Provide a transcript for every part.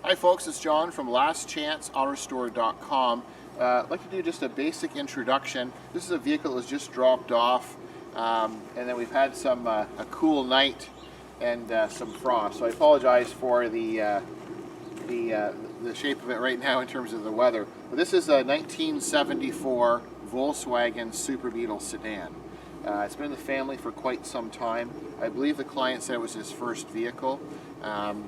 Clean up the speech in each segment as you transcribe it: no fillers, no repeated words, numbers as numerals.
Hi folks, it's John from lastchanceautorestore.com. I'd like to do just a basic introduction. This is a vehicle that was just dropped off, and then we've had some a cool night and some frost. So I apologize for the shape of it right now in terms of the weather. But this is a 1974 Volkswagen Super Beetle Sedan. It's been in the family for quite some time. I believe the client said it was his first vehicle.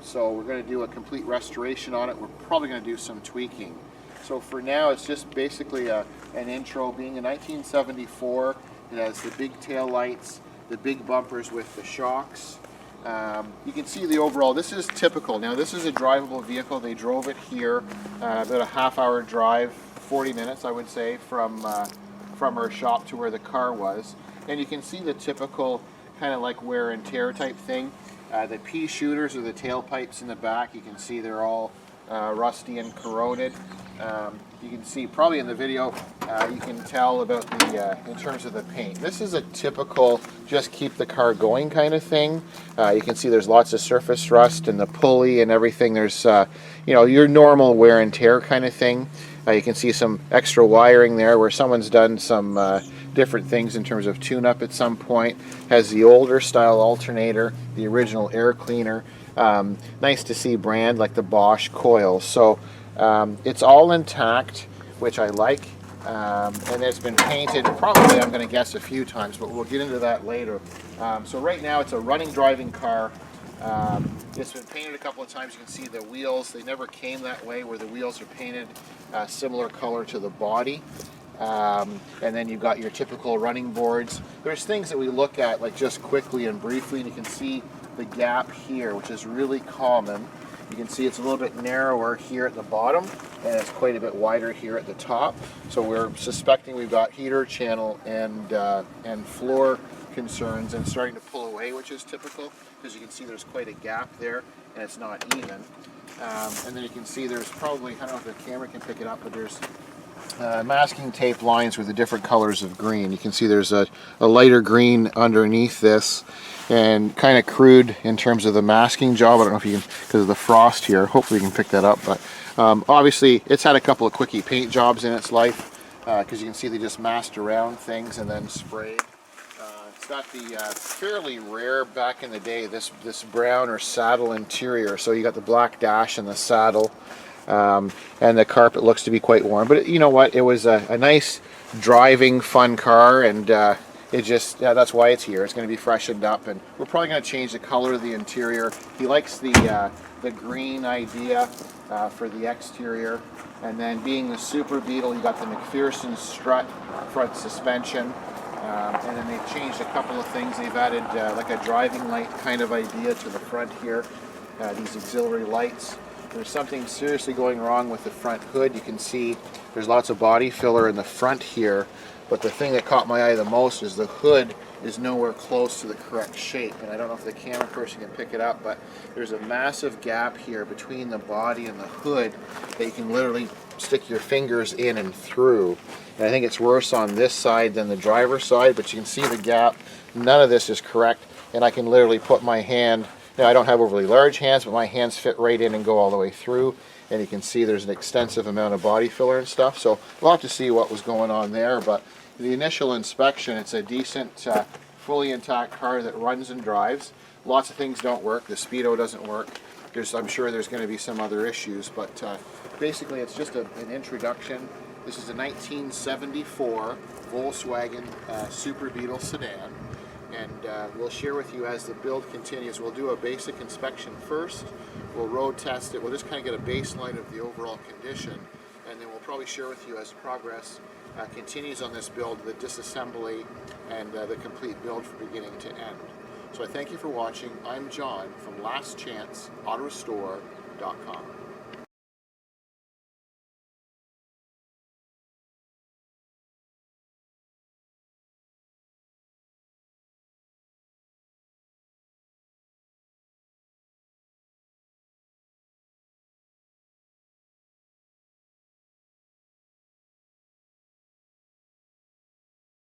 So we're going to do a complete restoration on it. We're probably going to do some tweaking. So for now, it's just basically an intro. Being a 1974, it has the big tail lights, the big bumpers with the shocks. You can see the overall, this is typical. Now this is a drivable vehicle. They drove it here, about a half-hour drive, 40 minutes I would say, from our shop to where the car was. And you can see the typical kind of like wear and tear type thing. The pea shooters or the tailpipes in the back, you can see they're all rusty and corroded. You can see probably in the video, you can tell about the in terms of the paint. This is a typical just keep the car going kind of thing. You can see there's lots of surface rust in the pulley and everything. There's you know, your normal wear and tear kind of thing. You can see some extra wiring there where someone's done some different things in terms of tune-up at some point. Has the older style alternator, the original air cleaner. Nice to see brand like the Bosch coils. So it's all intact, which I like. And it's been painted probably, I'm going to guess, a few times, but we'll get into that later. So right now it's a running driving car. It's been painted a couple of times. You can see the wheels, they never came that way, where the wheels are painted similar color to the body. And then you've got your typical running boards. There's things that we look at like just quickly and briefly, and you can see the gap here, which is really common. You can see it's a little bit narrower here at the bottom, and it's quite a bit wider here at the top. So we're suspecting we've got heater channel and floor concerns and starting to pull away, which is typical, because you can see there's quite a gap there and it's not even. And then you can see there's probably, I don't know if the camera can pick it up, but there's masking tape lines with the different colors of green. You can see there's a lighter green underneath this, and kind of crude in terms of the masking job. I don't know if you can, because of the frost here, hopefully you can pick that up, but obviously it's had a couple of quickie paint jobs in its life, because you can see they just masked around things and then sprayed. It's got the fairly rare back in the day, this brown or saddle interior. So you got the black dash in the saddle, and the carpet looks to be quite worn. But you know what? It was a nice driving, fun car, and it just that's why it's here. It's going to be freshened up, and we're probably going to change the color of the interior. He likes the green idea for the exterior, and then being the Super Beetle, you got the McPherson strut front suspension. And then they've changed a couple of things. They've added like a driving light kind of idea to the front here. These auxiliary lights. There's something seriously going wrong with the front hood. You can see there's lots of body filler in the front here. But the thing that caught my eye the most is the hood is nowhere close to the correct shape. And I don't know if the camera person can pick it up, but there's a massive gap here between the body and the hood that you can literally stick your fingers in and through. And I think it's worse on this side than the driver's side, but you can see the gap. None of this is correct, and I can literally put my hand, now I don't have overly large hands, but my hands fit right in and go all the way through, and you can see there's an extensive amount of body filler and stuff. So we'll have to see what was going on there, but the initial inspection, it's a decent, fully intact car that runs and drives. Lots of things don't work. The speedo doesn't work. I'm sure there's going to be some other issues, but basically it's just an introduction. This is a 1974 Volkswagen Super Beetle Sedan, and we'll share with you as the build continues. We'll do a basic inspection first, we'll road test it, we'll just kind of get a baseline of the overall condition, and then we'll probably share with you as progress continues on this build, the disassembly and the complete build from beginning to end. So I thank you for watching. I'm John from lastchanceautorestore.com.